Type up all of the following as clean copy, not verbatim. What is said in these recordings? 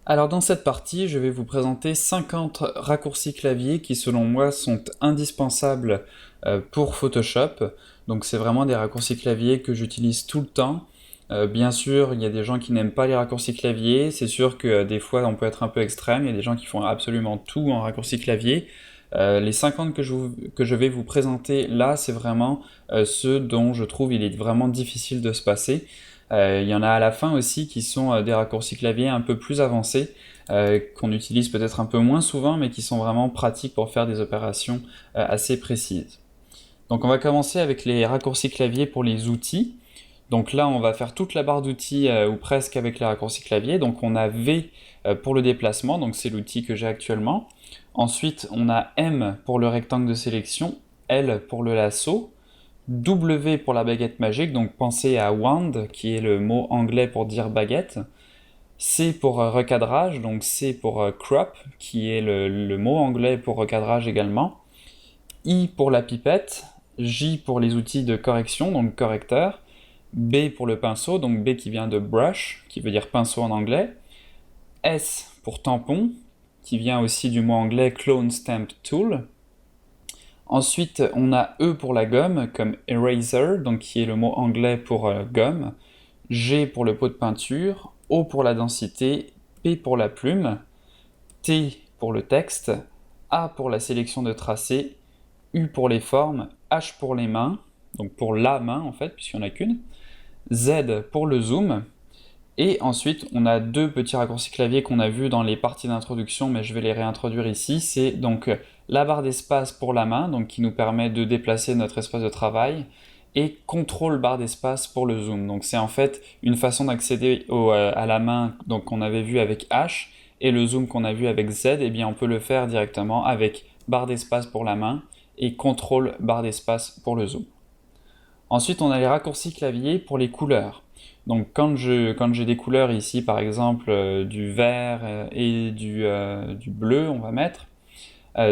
Alors dans cette partie, je vais vous présenter 50 raccourcis clavier qui selon moi sont indispensables pour Photoshop. Donc c'est vraiment des raccourcis clavier que j'utilise tout le temps. Bien sûr, il y a des gens qui n'aiment pas les raccourcis clavier. C'est sûr que des fois on peut être un peu extrême. Il y a des gens qui font absolument tout en raccourci clavier. Les 50 que je vais vous présenter là, c'est vraiment ceux dont je trouve il est vraiment difficile de se passer. Il y en a à la fin aussi qui sont des raccourcis clavier un peu plus avancés, qu'on utilise peut-être un peu moins souvent, mais qui sont vraiment pratiques pour faire des opérations assez précises. Donc on va commencer avec les raccourcis clavier pour les outils. Donc là, on va faire toute la barre d'outils ou presque avec les raccourcis clavier. Donc on a V pour le déplacement, donc c'est l'outil que j'ai actuellement. Ensuite, on a M pour le rectangle de sélection, L pour le lasso, W pour la baguette magique, donc pensez à wand, qui est le mot anglais pour dire baguette. C pour recadrage, donc C pour crop, qui est le mot anglais pour recadrage également. I pour la pipette. J pour les outils de correction, donc correcteur. B pour le pinceau, donc B qui vient de brush, qui veut dire pinceau en anglais. S pour tampon, qui vient aussi du mot anglais clone stamp tool. Ensuite, on a E pour la gomme, comme eraser, donc qui est le mot anglais pour gomme. G pour le pot de peinture. O pour la densité. P pour la plume. T pour le texte. A pour la sélection de tracés. U pour les formes. H pour les mains, donc pour la main en fait, puisqu'il n'y en a qu'une. Z pour le zoom. Et ensuite, on a deux petits raccourcis clavier qu'on a vus dans les parties d'introduction, mais je vais les réintroduire ici. C'est donc la barre d'espace pour la main, donc qui nous permet de déplacer notre espace de travail, et contrôle barre d'espace pour le zoom. Donc c'est en fait une façon d'accéder à la main qu'on avait vu avec H, et le zoom qu'on a vu avec Z, et bien on peut le faire directement avec barre d'espace pour la main et contrôle barre d'espace pour le zoom. Ensuite, on a les raccourcis clavier pour les couleurs. Donc quand j'ai des couleurs ici, par exemple du vert et du bleu, on va mettre.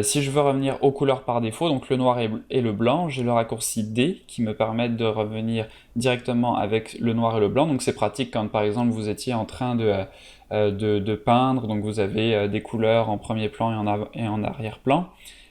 Si je veux revenir aux couleurs par défaut, donc le noir et le blanc, j'ai le raccourci D qui me permet de revenir directement avec le noir et le blanc. Donc c'est pratique quand par exemple vous étiez en train de peindre, donc vous avez des couleurs en premier plan et en arrière-plan,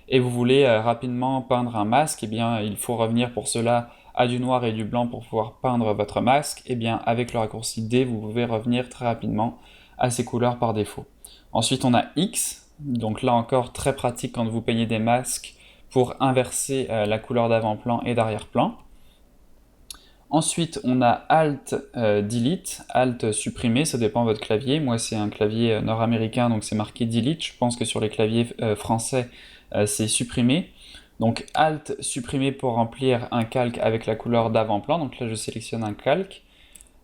et vous voulez rapidement peindre un masque, et bien il faut revenir pour cela à du noir et du blanc pour pouvoir peindre votre masque. Et bien avec le raccourci D, vous pouvez revenir très rapidement à ces couleurs par défaut. Ensuite on a X, donc là encore très pratique quand vous peignez des masques pour inverser la couleur d'avant-plan et d'arrière-plan. Ensuite, on a Alt Delete, Alt supprimer, ça dépend de votre clavier. Moi, c'est un clavier nord-américain, donc c'est marqué Delete. Je pense que sur les claviers français, c'est supprimer. Donc Alt supprimer pour remplir un calque avec la couleur d'avant-plan. Donc là, je sélectionne un calque.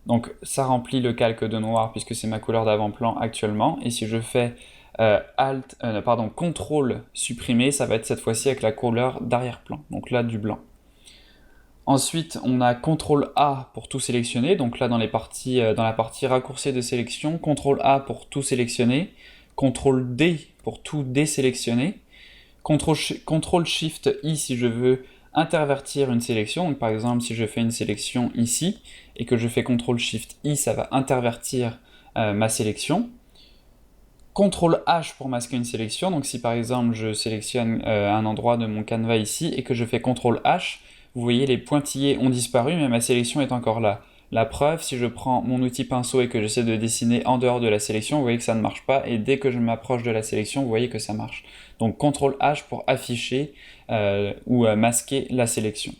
Donc ça remplit le calque de noir puisque c'est ma couleur d'avant-plan actuellement. Et si je fais CTRL supprimer, ça va être cette fois-ci avec la couleur d'arrière-plan. Donc là, du blanc. Ensuite, on a CTRL A pour tout sélectionner. Donc là, dans la partie raccourci de sélection, CTRL A pour tout sélectionner, CTRL D pour tout désélectionner, CTRL SHIFT I si je veux intervertir une sélection. Donc par exemple, si je fais une sélection ici et que je fais CTRL SHIFT I, ça va intervertir ma sélection. CTRL H pour masquer une sélection. Donc si par exemple je sélectionne un endroit de mon canevas ici et que je fais CTRL H, vous voyez les pointillés ont disparu mais ma sélection est encore là. La preuve, si je prends mon outil pinceau et que j'essaie de dessiner en dehors de la sélection, vous voyez que ça ne marche pas, et dès que je m'approche de la sélection, vous voyez que ça marche. Donc CTRL H pour afficher ou masquer la sélection.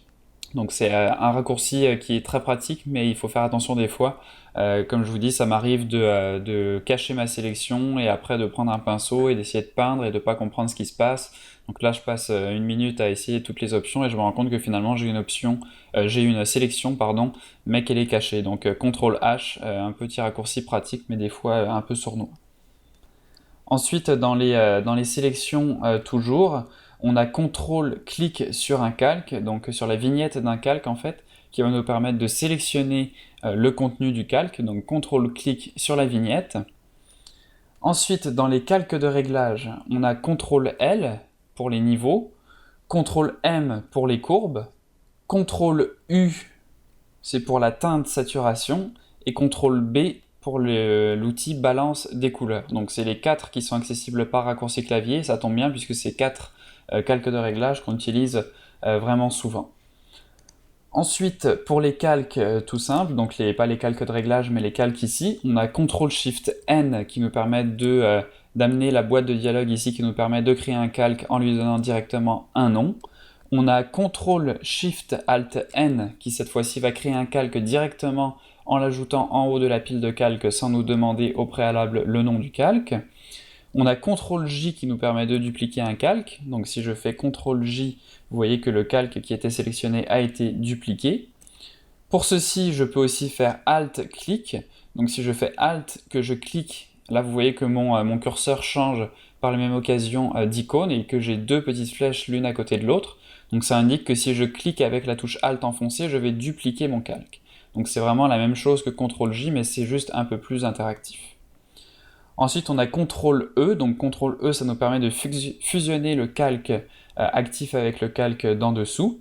Donc c'est un raccourci qui est très pratique, mais il faut faire attention des fois. Comme je vous dis, ça m'arrive de cacher ma sélection et après de prendre un pinceau et d'essayer de peindre et de ne pas comprendre ce qui se passe. Donc là, je passe une minute à essayer toutes les options et je me rends compte que finalement j'ai une sélection, pardon, mais qu'elle est cachée. Donc CTRL H, un petit raccourci pratique, mais des fois un peu sournois. Ensuite, dans les sélections toujours, on a CTRL-clic sur un calque, donc sur la vignette d'un calque en fait, qui va nous permettre de sélectionner le contenu du calque, donc CTRL-clic sur la vignette. Ensuite, dans les calques de réglage, on a CTRL-L pour les niveaux, CTRL-M pour les courbes, CTRL-U c'est pour la teinte saturation, et CTRL-B pour l'outil balance des couleurs. Donc c'est les 4 qui sont accessibles par raccourci clavier, ça tombe bien puisque c'est 4 calques de réglage qu'on utilise vraiment souvent. Ensuite, pour les calques tout simples, donc pas les calques de réglage mais les calques ici, on a CTRL-SHIFT-N qui nous permet d'amener la boîte de dialogue ici qui nous permet de créer un calque en lui donnant directement un nom. On a CTRL-SHIFT-ALT-N qui cette fois-ci va créer un calque directement en l'ajoutant en haut de la pile de calques sans nous demander au préalable le nom du calque. On a CTRL-J qui nous permet de dupliquer un calque, donc si je fais CTRL-J, vous voyez que le calque qui était sélectionné a été dupliqué. Pour ceci, je peux aussi faire Alt-clic, donc si je fais Alt, que je clique, là vous voyez que mon curseur change par la même occasion d'icône et que j'ai 2 petites flèches l'une à côté de l'autre, donc ça indique que si je clique avec la touche Alt enfoncée, je vais dupliquer mon calque. Donc c'est vraiment la même chose que CTRL-J, mais c'est juste un peu plus interactif. Ensuite, on a CTRL-E, donc CTRL-E, ça nous permet de fusionner le calque actif avec le calque d'en dessous.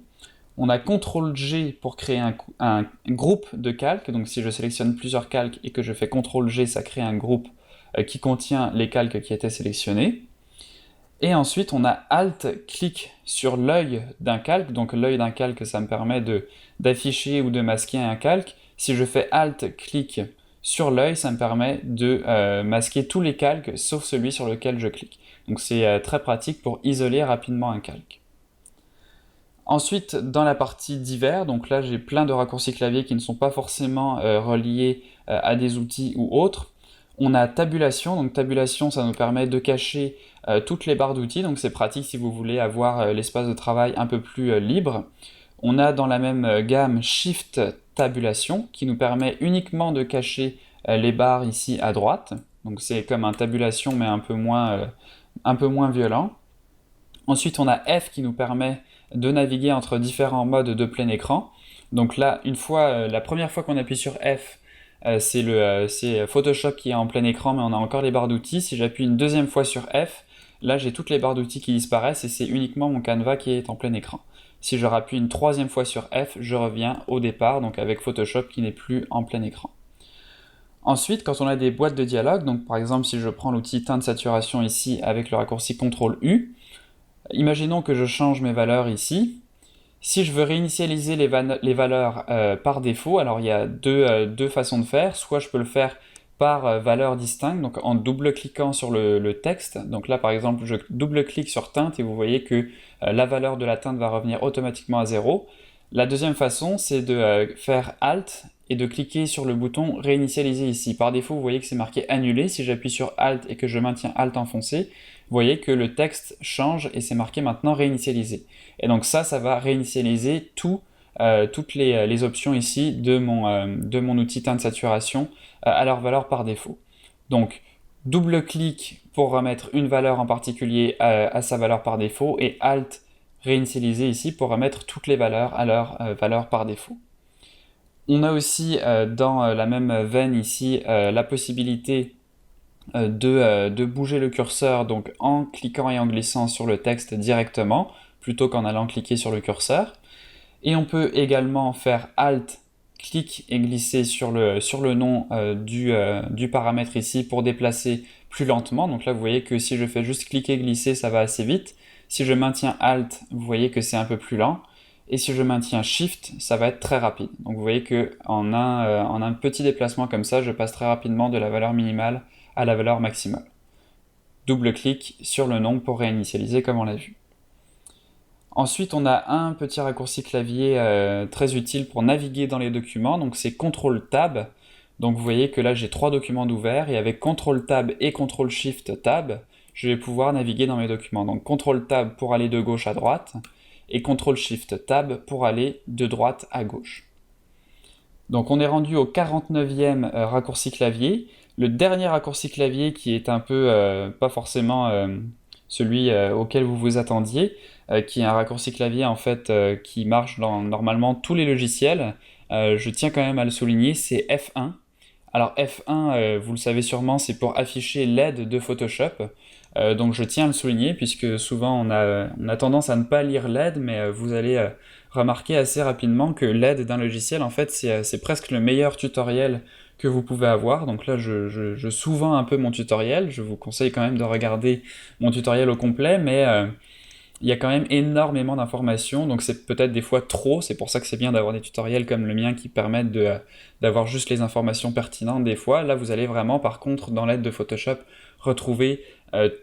On a CTRL-G pour créer un groupe de calques, donc si je sélectionne plusieurs calques et que je fais CTRL-G, ça crée un groupe qui contient les calques qui étaient sélectionnés. Et ensuite, on a Alt-clic sur l'œil d'un calque, donc l'œil d'un calque, ça me permet d'afficher ou de masquer un calque. Si je fais Alt-clic sur l'œil, ça me permet de masquer tous les calques sauf celui sur lequel je clique. Donc c'est très pratique pour isoler rapidement un calque. Ensuite, dans la partie divers, donc là j'ai plein de raccourcis clavier qui ne sont pas forcément reliés à des outils ou autres. On a tabulation, donc tabulation ça nous permet de cacher toutes les barres d'outils, donc c'est pratique si vous voulez avoir l'espace de travail un peu plus libre. On a dans la même gamme Shift tabulation qui nous permet uniquement de cacher les barres ici à droite, donc c'est comme un tabulation mais un peu moins violent. Ensuite on a F qui nous permet de naviguer entre différents modes de plein écran. Donc là, la première fois qu'on appuie sur F, c'est Photoshop qui est en plein écran, mais on a encore les barres d'outils. Si j'appuie une deuxième fois sur F, là j'ai toutes les barres d'outils qui disparaissent et c'est uniquement mon canevas qui est en plein écran. Si je rappuie une troisième fois sur F, je reviens au départ, donc avec Photoshop qui n'est plus en plein écran. Ensuite, quand on a des boîtes de dialogue, donc par exemple si je prends l'outil teinte saturation ici avec le raccourci CTRL-U, imaginons que je change mes valeurs ici. Si je veux réinitialiser les valeurs par défaut, alors il y a deux façons de faire. Soit je peux le faire par valeur distincte, donc en double-cliquant sur le texte. Donc là par exemple je double-clique sur teinte et vous voyez que la valeur de la teinte va revenir automatiquement à 0. La deuxième façon c'est de faire Alt et de cliquer sur le bouton réinitialiser ici. Par défaut vous voyez que c'est marqué annuler. Si j'appuie sur Alt et que je maintiens Alt enfoncé, vous voyez que le texte change et c'est marqué maintenant réinitialiser. Et donc ça va réinitialiser toutes les options ici de mon outil teinte saturation à leur valeur par défaut. Donc double-clic pour remettre une valeur en particulier à sa valeur par défaut et Alt réinitialiser ici pour remettre toutes les valeurs à leur valeur par défaut. On a aussi dans la même veine ici la possibilité de bouger le curseur donc en cliquant et en glissant sur le texte directement plutôt qu'en allant cliquer sur le curseur. Et on peut également faire Alt, clic et glisser sur le nom du paramètre ici pour déplacer plus lentement. Donc là vous voyez que si je fais juste cliquer glisser ça va assez vite. Si je maintiens Alt, vous voyez que c'est un peu plus lent. Et si je maintiens Shift, ça va être très rapide. Donc vous voyez qu'en un petit déplacement comme ça, je passe très rapidement de la valeur minimale à la valeur maximale. Double-clic sur le nom pour réinitialiser comme on l'a vu. Ensuite, on a un petit raccourci clavier très utile pour naviguer dans les documents, donc c'est CTRL-Tab. Donc vous voyez que là j'ai 3 documents d'ouvert et avec CTRL-Tab et CTRL-Shift-Tab, je vais pouvoir naviguer dans mes documents. Donc CTRL-Tab pour aller de gauche à droite et CTRL-Shift-Tab pour aller de droite à gauche. Donc on est rendu au 49e raccourci clavier. Le dernier raccourci clavier qui est un peu pas forcément celui auquel vous vous attendiez, qui est un raccourci clavier en fait qui marche dans normalement tous les logiciels, je tiens quand même à le souligner, c'est F1. Alors F1, vous le savez sûrement, c'est pour afficher l'aide de Photoshop. Donc je tiens à le souligner puisque souvent on a tendance à ne pas lire l'aide, mais vous allez remarquer assez rapidement que l'aide d'un logiciel en fait c'est presque le meilleur tutoriel que vous pouvez avoir. Donc là, je sous-vends un peu mon tutoriel, je vous conseille quand même de regarder mon tutoriel au complet, mais il y a quand même énormément d'informations, donc c'est peut-être des fois trop, c'est pour ça que c'est bien d'avoir des tutoriels comme le mien qui permettent d'avoir juste les informations pertinentes des fois. Là, vous allez vraiment, par contre, dans l'aide de Photoshop, retrouver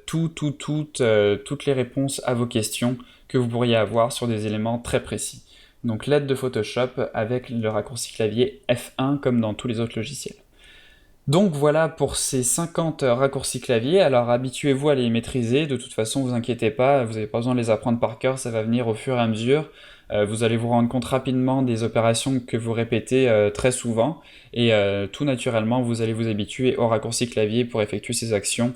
toutes les réponses à vos questions que vous pourriez avoir sur des éléments très précis. Donc l'aide de Photoshop avec le raccourci clavier F1 comme dans tous les autres logiciels. Donc voilà pour ces 50 raccourcis clavier, alors habituez-vous à les maîtriser, de toute façon vous inquiétez pas, vous n'avez pas besoin de les apprendre par cœur, ça va venir au fur et à mesure. Vous allez vous rendre compte rapidement des opérations que vous répétez très souvent, et tout naturellement vous allez vous habituer au raccourci clavier pour effectuer ces actions,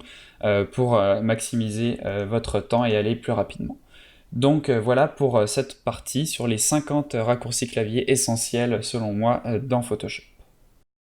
pour maximiser votre temps et aller plus rapidement. Donc voilà pour cette partie sur les 50 raccourcis clavier essentiels selon moi dans Photoshop.